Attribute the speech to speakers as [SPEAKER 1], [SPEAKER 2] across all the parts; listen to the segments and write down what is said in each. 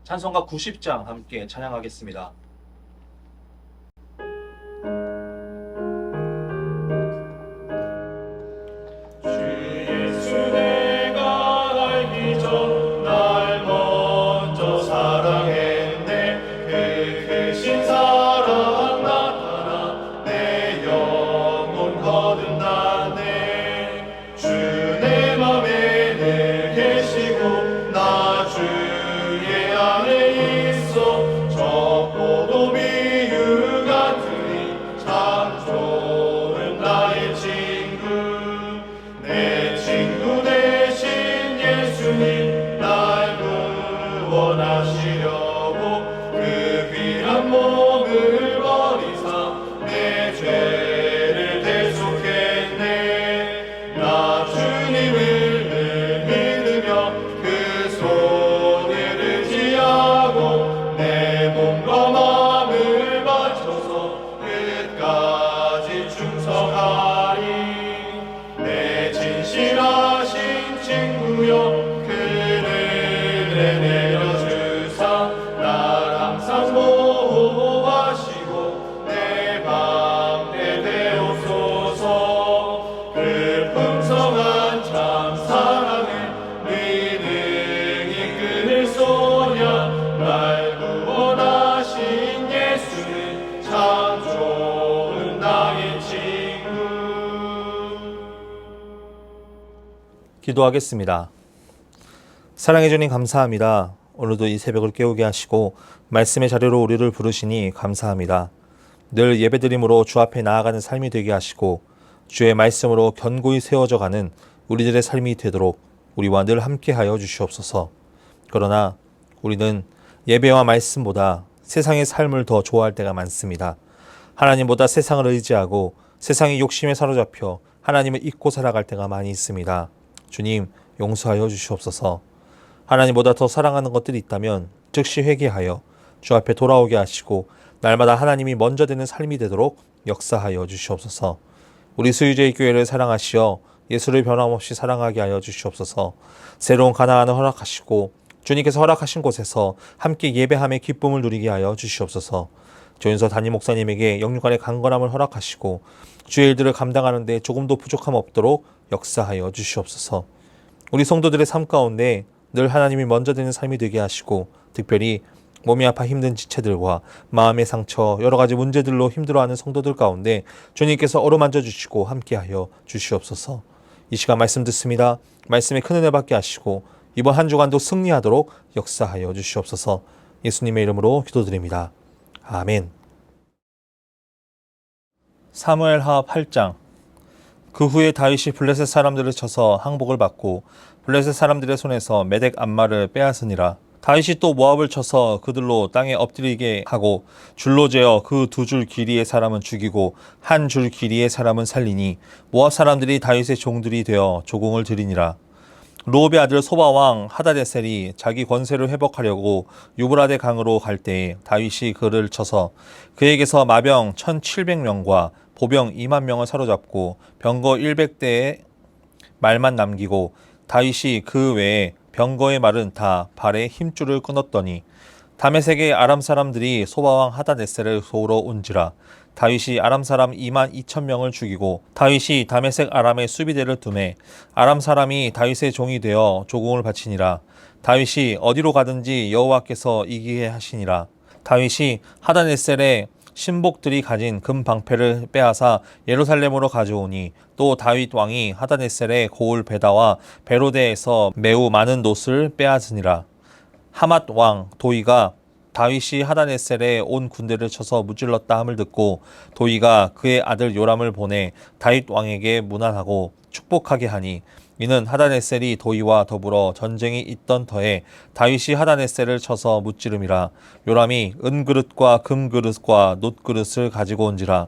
[SPEAKER 1] 찬송가 90장 함께 찬양하겠습니다. 기도하겠습니다. 사랑해 주님 감사합니다. 오늘도 이 새벽을 깨우게 하시고 말씀의 자리로 우리를 부르시니 감사합니다. 늘 예배드림으로 주 앞에 나아가는 삶이 되게 하시고 주의 말씀으로 견고히 세워져가는 우리들의 삶이 되도록 우리와 늘 함께하여 주시옵소서. 그러나 우리는 예배와 말씀보다 세상의 삶을 더 좋아할 때가 많습니다. 하나님보다 세상을 의지하고 세상의 욕심에 사로잡혀 하나님을 잊고 살아갈 때가 많이 있습니다. 주님, 용서하여 주시옵소서. 하나님보다 더 사랑하는 것들이 있다면 즉시 회개하여 주 앞에 돌아오게 하시고 날마다 하나님이 먼저 되는 삶이 되도록 역사하여 주시옵소서. 우리 수유제의 교회를 사랑하시어 예수를 변함없이 사랑하게 하여 주시옵소서. 새로운 가나안을 허락하시고 주님께서 허락하신 곳에서 함께 예배함의 기쁨을 누리게 하여 주시옵소서. 조윤서 담임 목사님에게 영육간의 강건함을 허락하시고 주의 일들을 감당하는 데 조금도 부족함 없도록 역사하여 주시옵소서. 우리 성도들의 삶 가운데 늘 하나님이 먼저 되는 삶이 되게 하시고 특별히 몸이 아파 힘든 지체들과 마음의 상처 여러 가지 문제들로 힘들어하는 성도들 가운데 주님께서 어루만져 주시고 함께하여 주시옵소서. 이 시간 말씀 듣습니다. 말씀에 큰 은혜 받게 하시고 이번 한 주간도 승리하도록 역사하여 주시옵소서. 예수님의 이름으로 기도드립니다. 아멘. 사무엘하 8장. 그 후에 다윗이 블레셋 사람들을 쳐서 항복을 받고 블레셋 사람들의 손에서 메덱 암마를 빼앗으니라. 다윗이 또 모압을 쳐서 그들로 땅에 엎드리게 하고 줄로 재어 그 2줄 길이의 사람은 죽이고 한 줄 길이의 사람은 살리니 모압 사람들이 다윗의 종들이 되어 조공을 드리니라. 르홉의 아들 소바왕 하다데셀이 자기 권세를 회복하려고 유브라데 강으로 갈 때에 다윗이 그를 쳐서 그에게서 마병 1700명과 보병 2만 명을 사로잡고 병거 100대의 말만 남기고 다윗이 그 외에 병거의 말은 다 발에 힘줄을 끊었더니 다메섹의 아람 사람들이 소바왕 하다데셀을 도우러 온지라. 다윗이 아람 사람 2만 2천 명을 죽이고 다윗이 다메섹 아람의 수비대를 두매 아람 사람이 다윗의 종이 되어 조공을 바치니라. 다윗이 어디로 가든지 여호와께서 이기게 하시니라. 다윗이 하다데셀의 신복들이 가진 금 방패를 빼앗아 예루살렘으로 가져오니 또 다윗 왕이 하다데셀의 고을 베다와 베로데에서 매우 많은 놋을 빼앗으니라. 하맛 왕 도이가 다윗이 하다데셀에 온 군대를 쳐서 무찔렀다 함을 듣고 도이가 그의 아들 요람을 보내 다윗 왕에게 문안하고 축복하게 하니 이는 하다데셀이 도이와 더불어 전쟁이 있던 터에 다윗이 하다데셀을 쳐서 무찌름이라. 요람이 은그릇과 금그릇과 놋그릇을 가지고 온지라.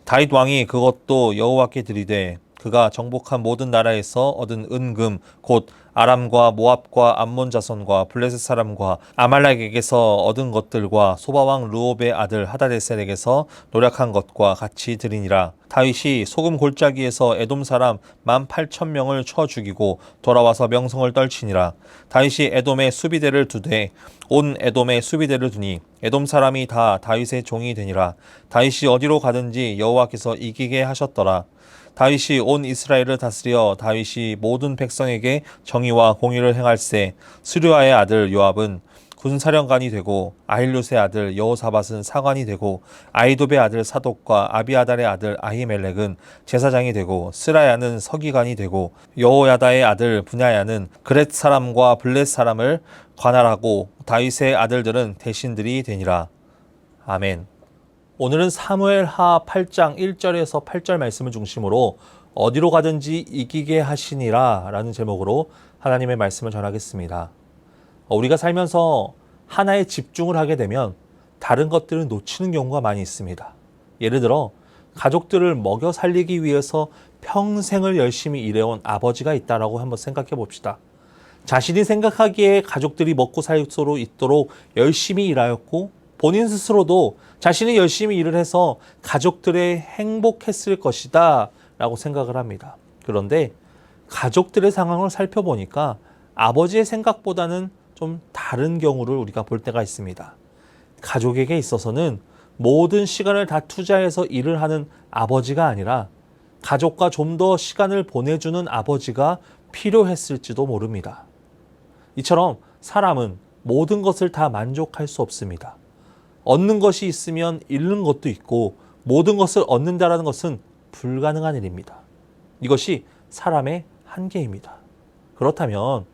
[SPEAKER 1] 다윗 왕이 그것도 여호와께 드리되 그가 정복한 모든 나라에서 얻은 은금 곧 아람과 모압과 암몬 자손과 블레셋 사람과 아말렉에게서 얻은 것들과 소바왕 르옵의 아들 하다데셀에게서 노력한 것과 같이 드리니라. 다윗이 소금 골짜기에서 에돔 사람 18,000명을 쳐 죽이고 돌아와서 명성을 떨치니라. 다윗이 에돔에 수비대를 두되 온 에돔에 수비대를 두니 에돔 사람이 다 다윗의 종이 되니라. 다윗이 어디로 가든지 여호와께서 이기게 하셨더라. 다윗이 온 이스라엘을 다스려 다윗이 모든 백성에게 정의와 공의를 행할세. 스루아의 아들 요압은 군사령관이 되고 아힐룻의 아들 여호사밧은 사관이 되고 아이돔의 아들 사독과 아비아달의 아들 아히멜렉은 제사장이 되고 스라야는 서기관이 되고 여호야다의 아들 분야야는 그렛 사람과 블렛 사람을 관할하고 다윗의 아들들은 대신들이 되니라. 아멘. 오늘은 사무엘하 8장 1절에서 8절 말씀을 중심으로 어디로 가든지 이기게 하시니라 라는 제목으로 하나님의 말씀을 전하겠습니다. 우리가 살면서 하나에 집중을 하게 되면 다른 것들을 놓치는 경우가 많이 있습니다. 예를 들어 가족들을 먹여 살리기 위해서 평생을 열심히 일해온 아버지가 있다라고 한번 생각해 봅시다. 자신이 생각하기에 가족들이 먹고 살 수 있도록 열심히 일하였고 본인 스스로도 자신이 열심히 일을 해서 가족들의 행복했을 것이다 라고 생각을 합니다. 그런데 가족들의 상황을 살펴보니까 아버지의 생각보다는 좀 다른 경우를 우리가 볼 때가 있습니다. 가족에게 있어서는 모든 시간을 다 투자해서 일을 하는 아버지가 아니라 가족과 좀 더 시간을 보내주는 아버지가 필요했을지도 모릅니다. 이처럼 사람은 모든 것을 다 만족할 수 없습니다. 얻는 것이 있으면 잃는 것도 있고 모든 것을 얻는다라는 것은 불가능한 일입니다. 이것이 사람의 한계입니다. 그렇다면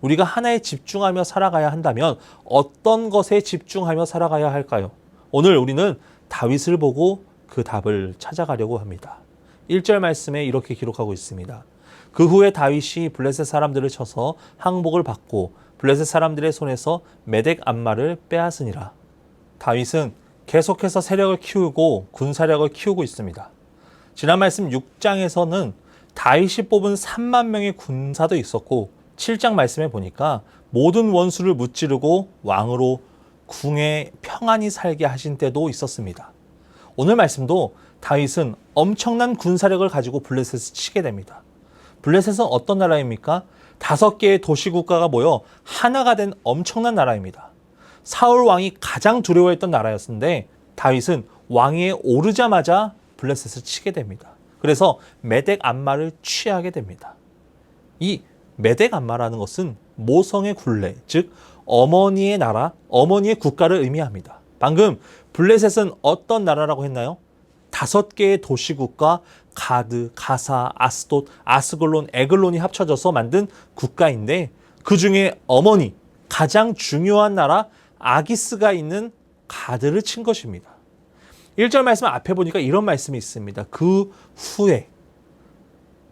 [SPEAKER 1] 우리가 하나에 집중하며 살아가야 한다면 어떤 것에 집중하며 살아가야 할까요? 오늘 우리는 다윗을 보고 그 답을 찾아가려고 합니다. 1절 말씀에 이렇게 기록하고 있습니다. 그 후에 다윗이 블레셋 사람들을 쳐서 항복을 받고 블레셋 사람들의 손에서 메덱 암마를 빼앗으니라. 다윗은 계속해서 세력을 키우고 군사력을 키우고 있습니다. 지난 말씀 6장에서는 다윗이 뽑은 3만 명의 군사도 있었고 7장 말씀에 보니까 모든 원수를 무찌르고 왕으로 궁에 평안히 살게 하신 때도 있었습니다. 오늘 말씀도 다윗은 엄청난 군사력을 가지고 블레셋을 치게 됩니다. 블레셋은 어떤 나라입니까? 5개의 도시국가가 모여 하나가 된 엄청난 나라입니다. 사울 왕이 가장 두려워했던 나라였는데 다윗은 왕위에 오르자마자 블레셋을 치게 됩니다. 그래서 메덱 암마를 취하게 됩니다. 이 메덱 암마라는 것은 모성의 굴레, 즉 어머니의 나라, 어머니의 국가를 의미합니다. 방금 블레셋은 어떤 나라라고 했나요? 5개의 도시국가 가드, 가사, 아스돗, 아스글론, 에글론이 합쳐져서 만든 국가인데 그 중에 어머니, 가장 중요한 나라 아기스가 있는 가드를 친 것입니다. 1절 말씀 앞에 보니까 이런 말씀이 있습니다. 그 후에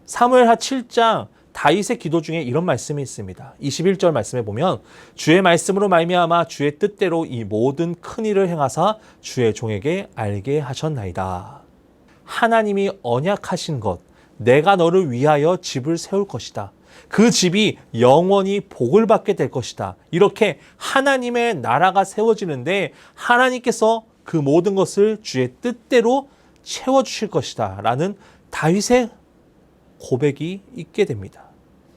[SPEAKER 1] 사무엘하 7장 다윗의 기도 중에 이런 말씀이 있습니다. 21절 말씀에 보면 주의 말씀으로 말미암아 주의 뜻대로 이 모든 큰 일을 행하사 주의 종에게 알게 하셨나이다. 하나님이 언약하신 것, 내가 너를 위하여 집을 세울 것이다. 그 집이 영원히 복을 받게 될 것이다. 이렇게 하나님의 나라가 세워지는데 하나님께서 그 모든 것을 주의 뜻대로 채워주실 것이다 라는 다윗의 고백이 있게 됩니다.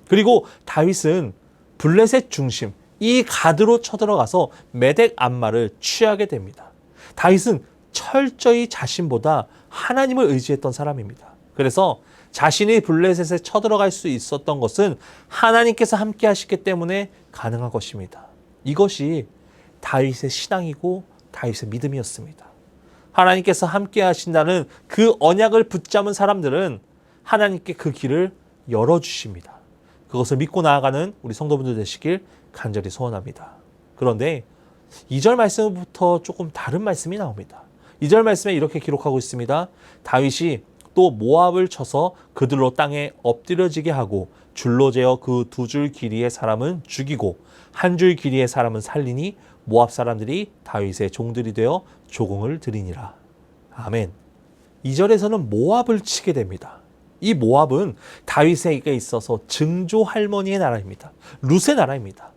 [SPEAKER 1] 그리고 다윗은 블레셋 중심 이 가드로 쳐들어가서 메덱 암마를 취하게 됩니다. 다윗은 철저히 자신보다 하나님을 의지했던 사람입니다. 그래서 자신이 블레셋에 쳐들어갈 수 있었던 것은 하나님께서 함께 하시기 때문에 가능한 것입니다. 이것이 다윗의 신앙이고 다윗의 믿음이었습니다. 하나님께서 함께 하신다는 그 언약을 붙잡은 사람들은 하나님께 그 길을 열어주십니다. 그것을 믿고 나아가는 우리 성도분들 되시길 간절히 소원합니다. 그런데 2절 말씀부터 조금 다른 말씀이 나옵니다. 2절 말씀에 이렇게 기록하고 있습니다. 다윗이 또 모압을 쳐서 그들로 땅에 엎드려지게 하고 줄로 재어 그 2줄 길이의 사람은 죽이고 1줄 길이의 사람은 살리니 모압 사람들이 다윗의 종들이 되어 조공을 드리니라. 아멘. 2절에서는 모압을 치게 됩니다. 이 모압은 다윗에게 있어서 증조 할머니의 나라입니다. 룻의 나라입니다.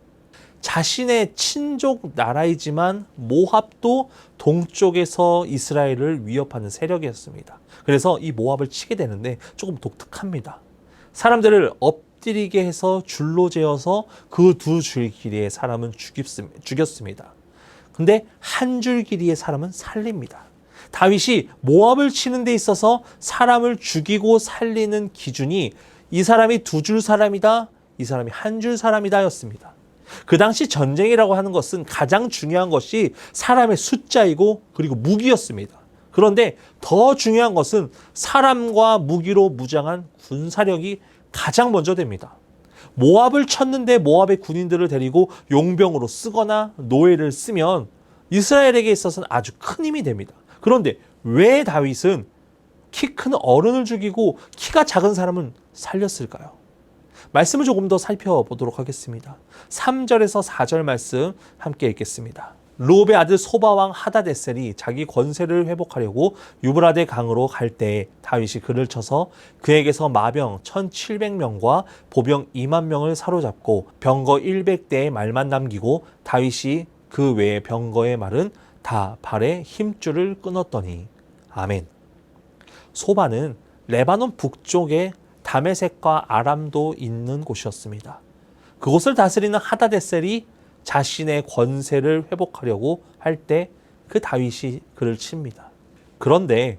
[SPEAKER 1] 자신의 친족 나라이지만 모압도 동쪽에서 이스라엘을 위협하는 세력이었습니다. 그래서 이 모압을 치게 되는데 조금 독특합니다. 사람들을 엎드리게 해서 줄로 재어서 그 두 줄 길이의 사람은 죽였습니다. 근데 한 줄 길이의 사람은 살립니다. 다윗이 모압을 치는 데 있어서 사람을 죽이고 살리는 기준이 이 사람이 두 줄 사람이다, 이 사람이 한 줄 사람이다 였습니다. 그 당시 전쟁이라고 하는 것은 가장 중요한 것이 사람의 숫자이고 그리고 무기였습니다. 그런데 더 중요한 것은 사람과 무기로 무장한 군사력이 가장 먼저 됩니다. 모압을 쳤는데 모압의 군인들을 데리고 용병으로 쓰거나 노예를 쓰면 이스라엘에게 있어서는 아주 큰 힘이 됩니다. 그런데 왜 다윗은 키 큰 어른을 죽이고 키가 작은 사람은 살렸을까요? 말씀을 조금 더 살펴보도록 하겠습니다. 3절에서 4절 말씀 함께 읽겠습니다. 르홉의 아들 소바왕 하다데셀이 자기 권세를 회복하려고 유브라데 강으로 갈 때에 다윗이 그를 쳐서 그에게서 마병 1700명과 보병 2만 명을 사로잡고 병거 100대의 말만 남기고 다윗이 그 외의 병거의 말은 다 발에 힘줄을 끊었더니. 아멘. 소바는 레바논 북쪽에 다메섹과 아람도 있는 곳이었습니다. 그곳을 다스리는 하다데셀이 자신의 권세를 회복하려고 할 때 그 다윗이 그를 칩니다. 그런데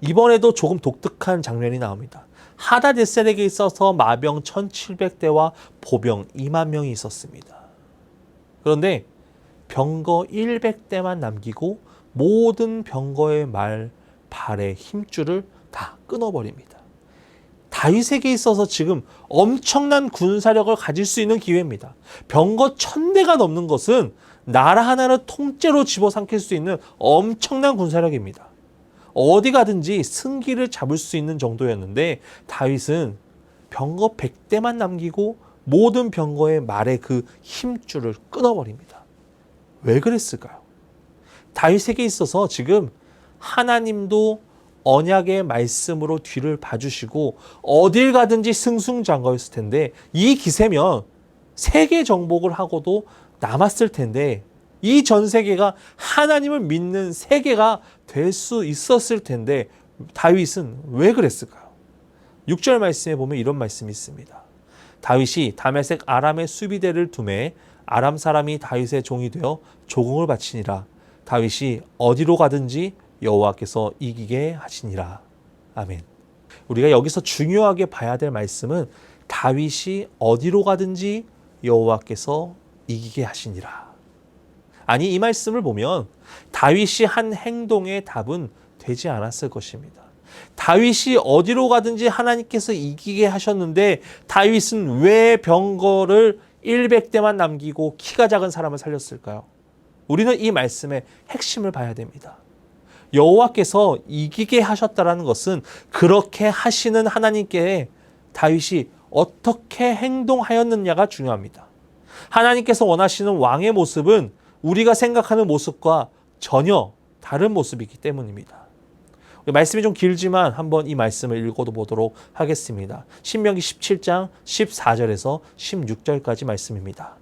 [SPEAKER 1] 이번에도 조금 독특한 장면이 나옵니다. 하다데셀에게 있어서 마병 1700대와 보병 2만 명이 있었습니다. 그런데 병거 100대만 남기고 모든 병거의 말, 발의 힘줄을 다 끊어버립니다. 다윗에게 있어서 지금 엄청난 군사력을 가질 수 있는 기회입니다. 병거 1000대가 넘는 것은 나라 하나를 통째로 집어삼킬 수 있는 엄청난 군사력입니다. 어디 가든지 승기를 잡을 수 있는 정도였는데 다윗은 병거 100대만 남기고 모든 병거의 말의 그 힘줄을 끊어버립니다. 왜 그랬을까요? 다윗에게 있어서 지금 하나님도 언약의 말씀으로 뒤를 봐주시고 어딜 가든지 승승장구였을 텐데 이 기세면 세계 정복을 하고도 남았을 텐데 이 전 세계가 하나님을 믿는 세계가 될 수 있었을 텐데 다윗은 왜 그랬을까요? 6절 말씀에 보면 이런 말씀이 있습니다. 다윗이 다메섹 아람의 수비대를 두매 아람 사람이 다윗의 종이 되어 조공을 바치니라. 다윗이 어디로 가든지 여호와께서 이기게 하시니라. 아멘. 우리가 여기서 중요하게 봐야 될 말씀은 다윗이 어디로 가든지 여호와께서 이기게 하시니라. 아니, 이 말씀을 보면 다윗이 한 행동의 답은 되지 않았을 것입니다. 다윗이 어디로 가든지 하나님께서 이기게 하셨는데 다윗은 왜 병거를 100대만 남기고 키가 작은 사람을 살렸을까요? 우리는 이 말씀의 핵심을 봐야 됩니다. 여호와께서 이기게 하셨다는 것은 그렇게 하시는 하나님께 다윗이 어떻게 행동하였느냐가 중요합니다. 하나님께서 원하시는 왕의 모습은 우리가 생각하는 모습과 전혀 다른 모습이기 때문입니다. 말씀이 좀 길지만 한번 이 말씀을 읽어보도록 하겠습니다. 신명기 17장 14절에서 16절까지 말씀입니다.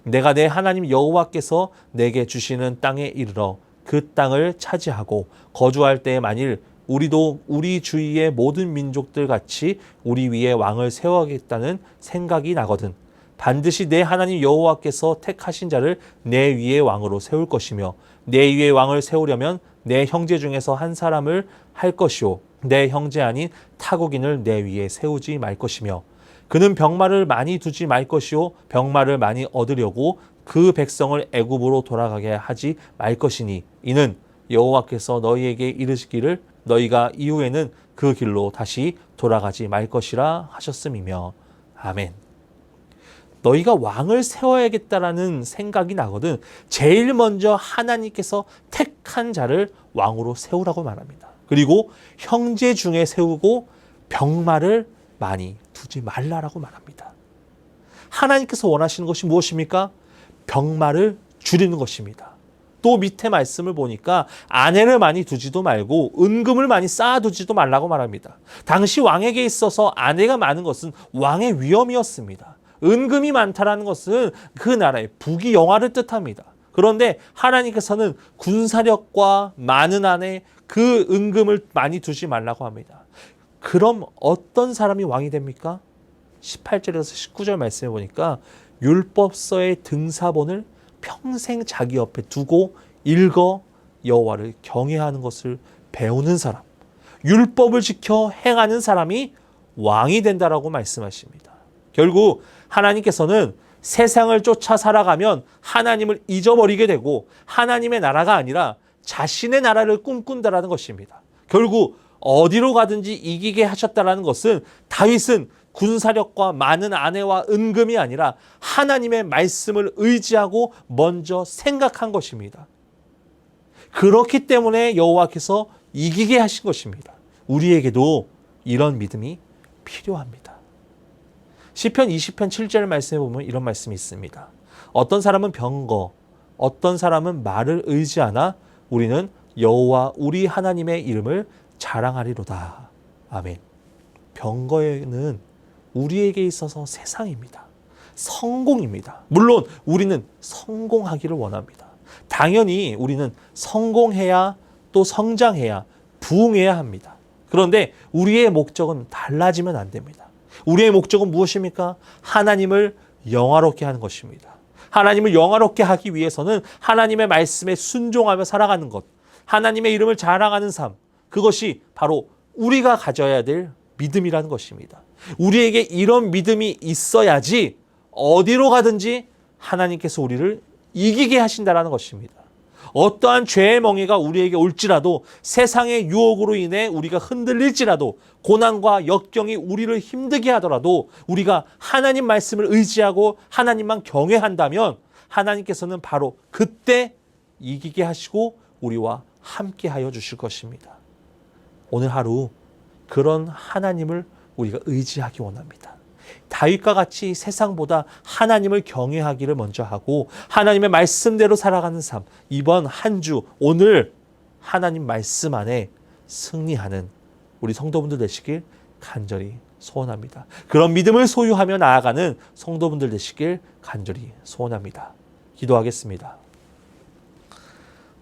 [SPEAKER 1] 내가 내 하나님 여호와께서 내게 주시는 땅에 이르러 그 땅을 차지하고 거주할 때에 만일 우리도 우리 주위의 모든 민족들 같이 우리 위에 왕을 세워야겠다는 생각이 나거든 반드시 내 하나님 여호와께서 택하신 자를 내 위에 왕으로 세울 것이며 내 위에 왕을 세우려면 내 형제 중에서 한 사람을 할 것이요 내 형제 아닌 타국인을 내 위에 세우지 말 것이며 그는 병마를 많이 두지 말 것이요 병마를 많이 얻으려고 그 백성을 애굽으로 돌아가게 하지 말 것이니 이는 여호와께서 너희에게 이르시기를 너희가 이후에는 그 길로 다시 돌아가지 말 것이라 하셨음이며. 아멘. 너희가 왕을 세워야겠다라는 생각이 나거든 제일 먼저 하나님께서 택한 자를 왕으로 세우라고 말합니다. 그리고 형제 중에 세우고 병마를 많이 두지 말라라고 말합니다. 하나님께서 원하시는 것이 무엇입니까? 병마를 줄이는 것입니다. 또 밑에 말씀을 보니까 아내를 많이 두지도 말고 은금을 많이 쌓아두지도 말라고 말합니다. 당시 왕에게 있어서 아내가 많은 것은 왕의 위엄이었습니다. 은금이 많다라는 것은 그 나라의 부귀 영화를 뜻합니다. 그런데 하나님께서는 군사력과 많은 아내, 그 은금을 많이 두지 말라고 합니다. 그럼 어떤 사람이 왕이 됩니까? 18절에서 19절 말씀해 보니까 율법서의 등사본을 평생 자기 옆에 두고 읽어 여호와를 경외하는 것을 배우는 사람, 율법을 지켜 행하는 사람이 왕이 된다라고 말씀하십니다. 결국 하나님께서는 세상을 쫓아 살아가면 하나님을 잊어버리게 되고 하나님의 나라가 아니라 자신의 나라를 꿈꾼다라는 것입니다. 결국 어디로 가든지 이기게 하셨다라는 것은 다윗은 군사력과 많은 아내와 은금이 아니라 하나님의 말씀을 의지하고 먼저 생각한 것입니다. 그렇기 때문에 여호와께서 이기게 하신 것입니다. 우리에게도 이런 믿음이 필요합니다. 시편 20편 7절 말씀에 보면 이런 말씀이 있습니다. 어떤 사람은 병거, 어떤 사람은 말을 의지하나 우리는 여호와 우리 하나님의 이름을 자랑하리로다. 아멘. 병거에는 우리에게 있어서 세상입니다. 성공입니다. 물론 우리는 성공하기를 원합니다. 당연히 우리는 성공해야 또 성장해야 부흥해야 합니다. 그런데 우리의 목적은 달라지면 안 됩니다. 우리의 목적은 무엇입니까? 하나님을 영화롭게 하는 것입니다. 하나님을 영화롭게 하기 위해서는 하나님의 말씀에 순종하며 살아가는 것, 하나님의 이름을 자랑하는 삶, 그것이 바로 우리가 가져야 될 믿음이라는 것입니다. 우리에게 이런 믿음이 있어야지 어디로 가든지 하나님께서 우리를 이기게 하신다는 것입니다. 어떠한 죄의 멍에가 우리에게 올지라도, 세상의 유혹으로 인해 우리가 흔들릴지라도, 고난과 역경이 우리를 힘들게 하더라도 우리가 하나님 말씀을 의지하고 하나님만 경외한다면 하나님께서는 바로 그때 이기게 하시고 우리와 함께 하여 주실 것입니다. 오늘 하루 그런 하나님을 우리가 의지하기 원합니다. 다윗과 같이 세상보다 하나님을 경외하기를 먼저 하고 하나님의 말씀대로 살아가는 삶, 이번 한 주 오늘 하나님 말씀 안에 승리하는 우리 성도분들 되시길 간절히 소원합니다. 그런 믿음을 소유하며 나아가는 성도분들 되시길 간절히 소원합니다. 기도하겠습니다.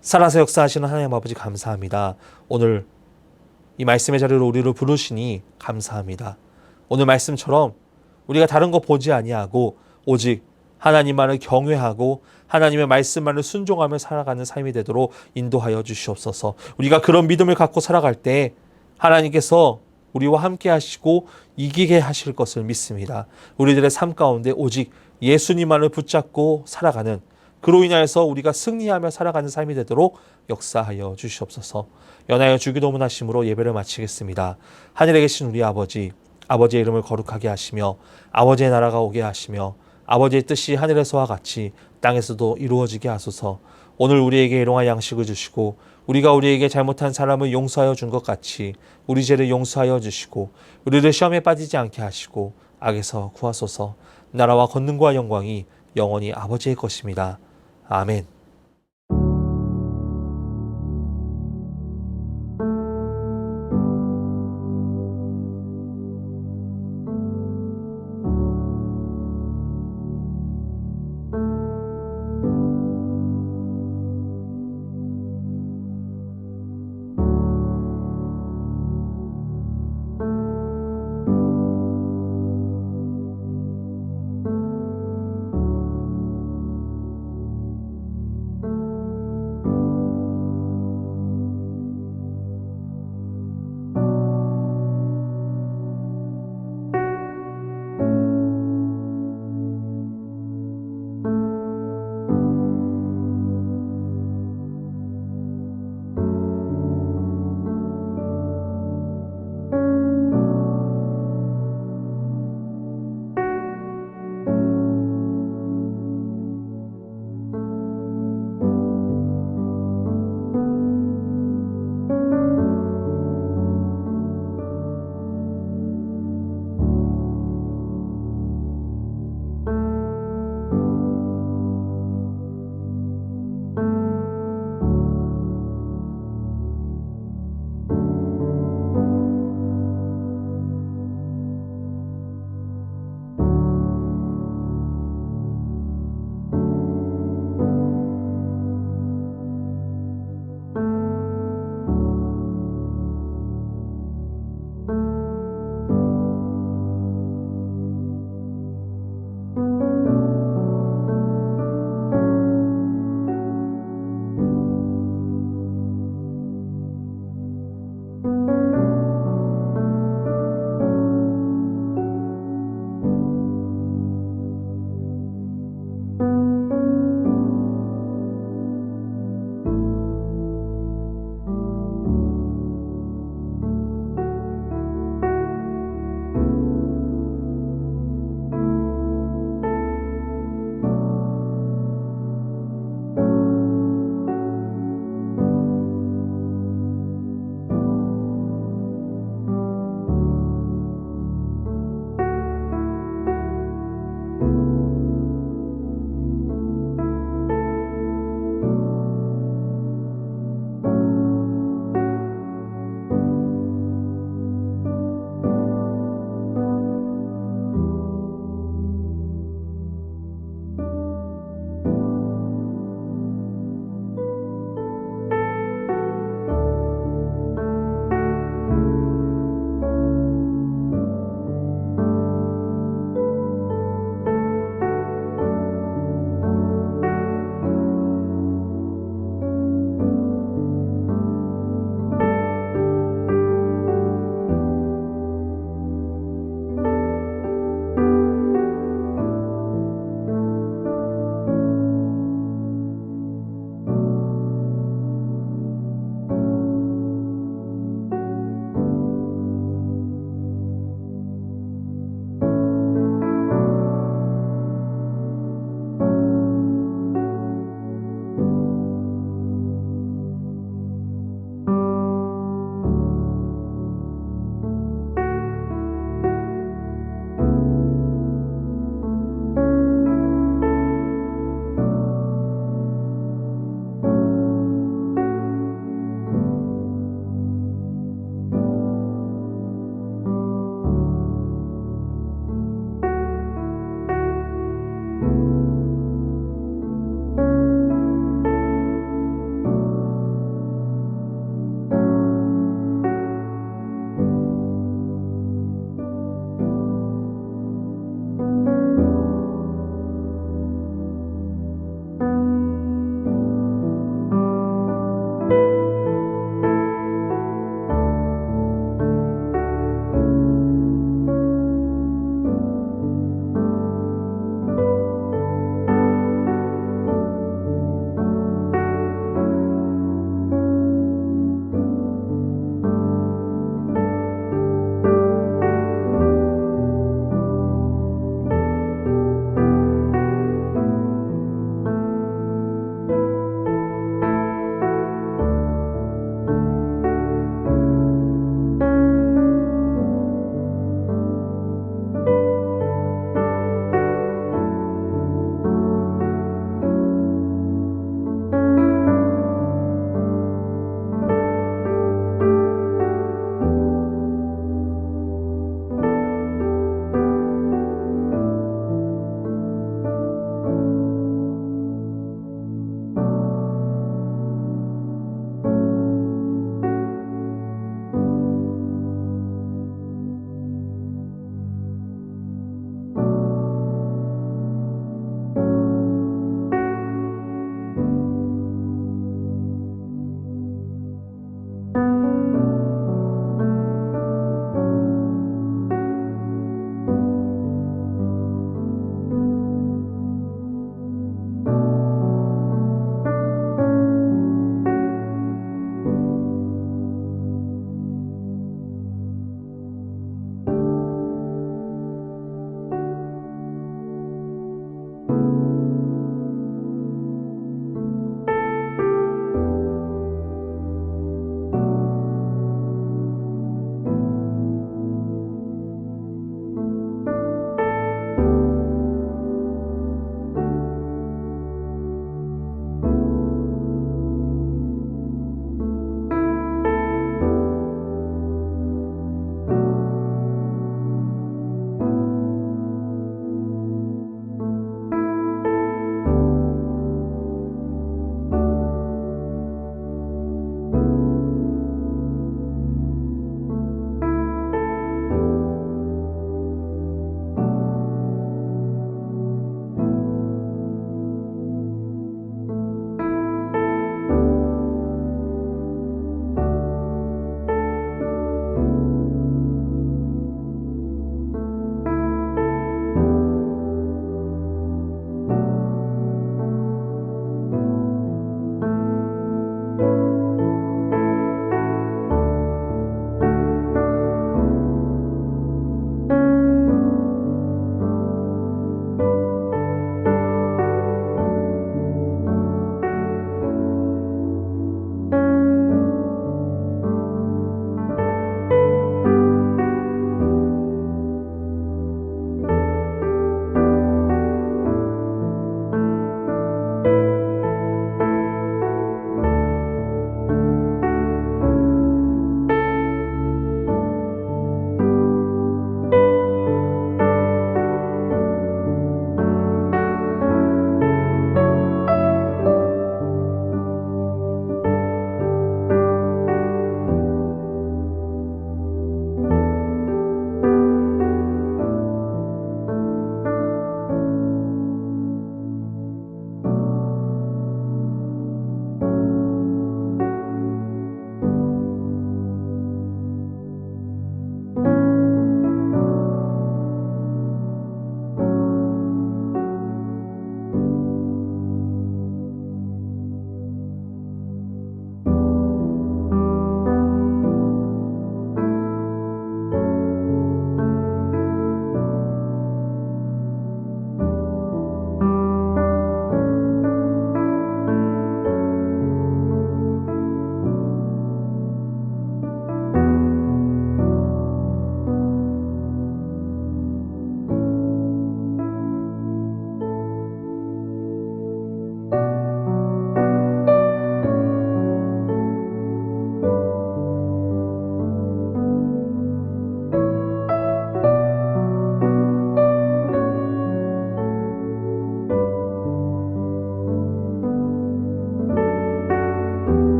[SPEAKER 1] 살아서 역사하시는 하나님 아버지 감사합니다. 오늘 이 말씀의 자리로 우리를 부르시니 감사합니다. 오늘 말씀처럼 우리가 다른 거 보지 아니하고 오직 하나님만을 경외하고 하나님의 말씀만을 순종하며 살아가는 삶이 되도록 인도하여 주시옵소서. 우리가 그런 믿음을 갖고 살아갈 때 하나님께서 우리와 함께 하시고 이기게 하실 것을 믿습니다. 우리들의 삶 가운데 오직 예수님만을 붙잡고 살아가는, 그로 인하여서 우리가 승리하며 살아가는 삶이 되도록 역사하여 주시옵소서. 연하여 주기도문 하심으로 예배를 마치겠습니다. 하늘에 계신 우리 아버지, 아버지의 이름을 거룩하게 하시며 아버지의 나라가 오게 하시며 아버지의 뜻이 하늘에서와 같이 땅에서도 이루어지게 하소서. 오늘 우리에게 일용할 양식을 주시고 우리가 우리에게 잘못한 사람을 용서하여 준 것 같이 우리 죄를 용서하여 주시고 우리를 시험에 빠지지 않게 하시고 악에서 구하소서. 나라와 권능과 영광이 영원히 아버지의 것입니다. 아멘.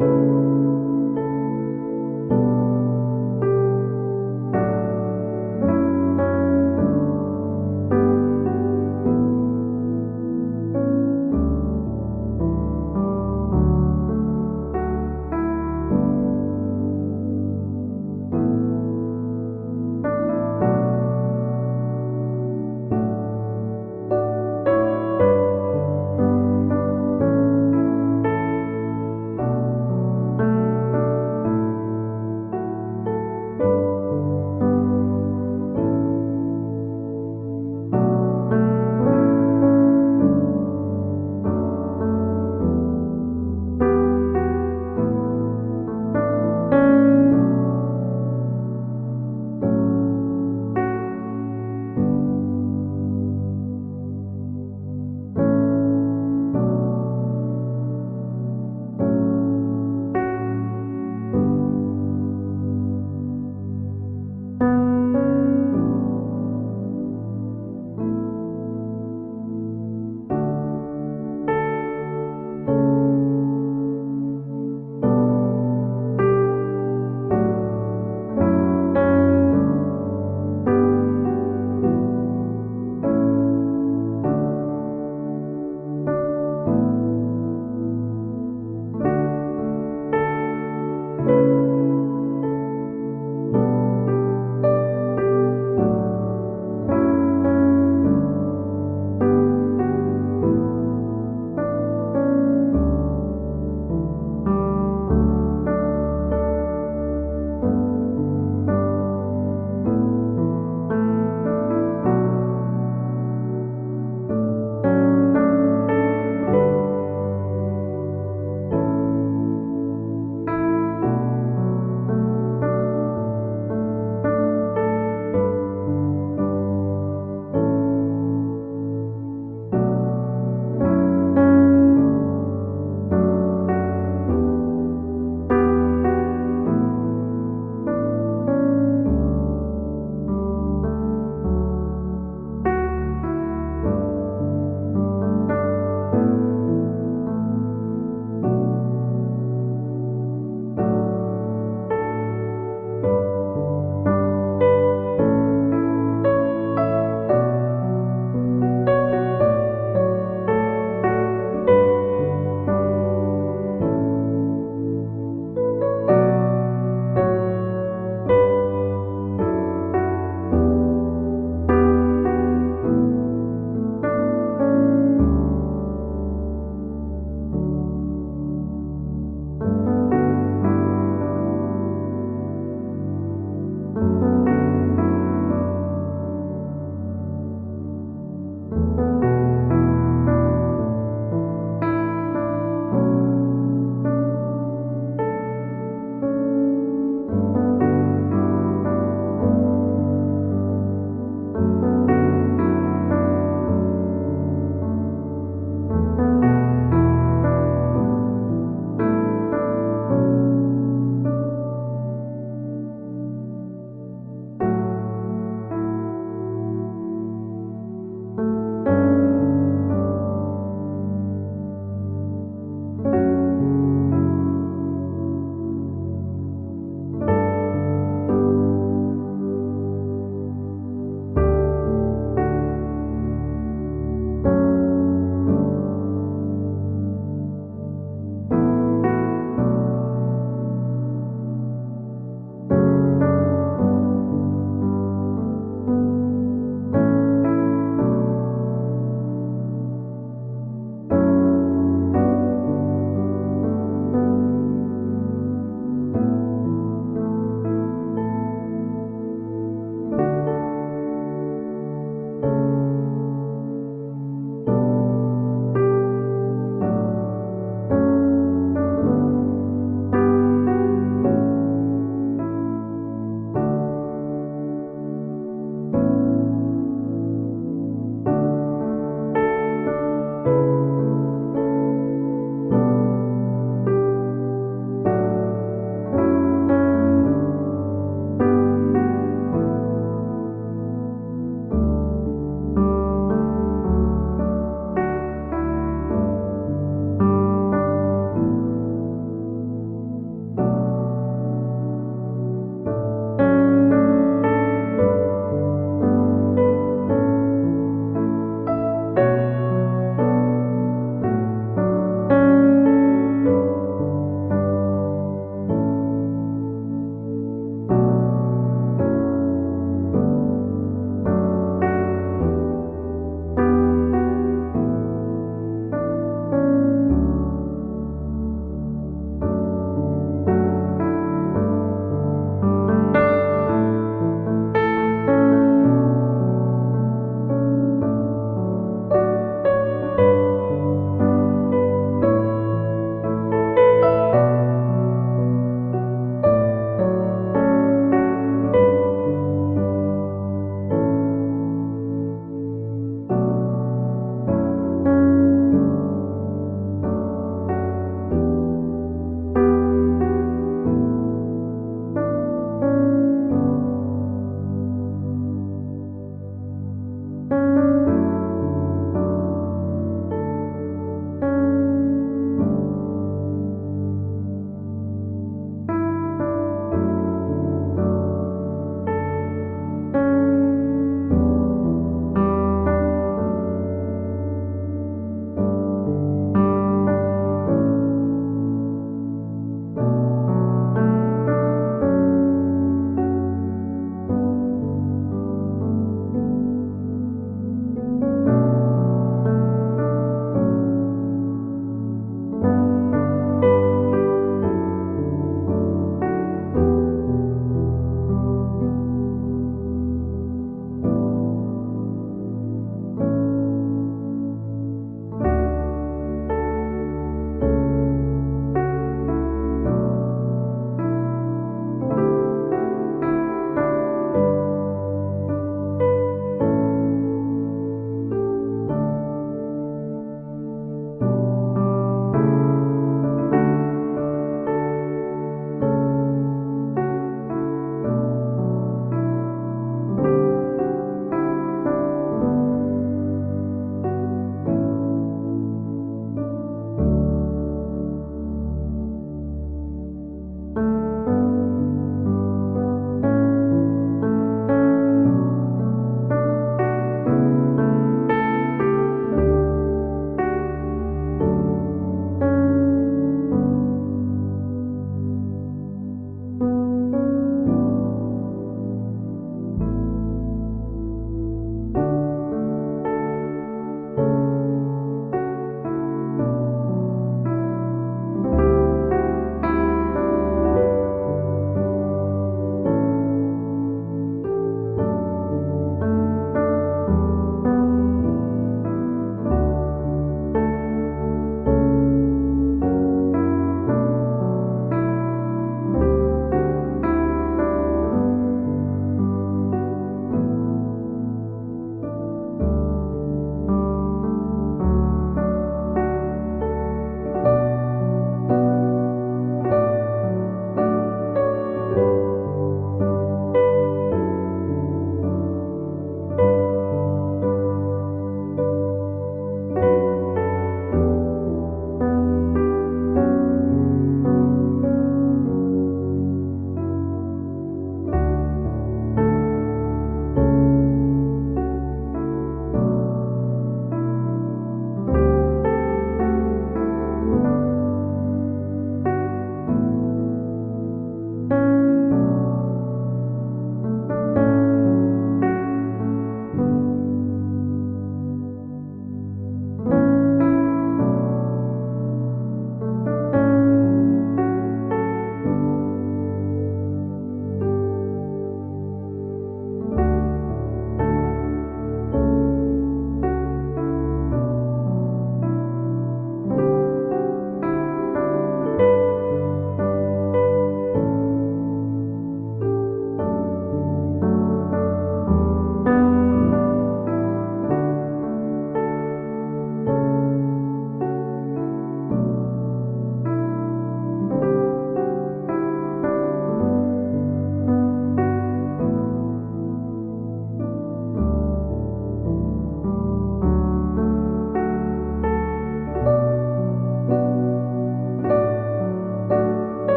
[SPEAKER 2] 네.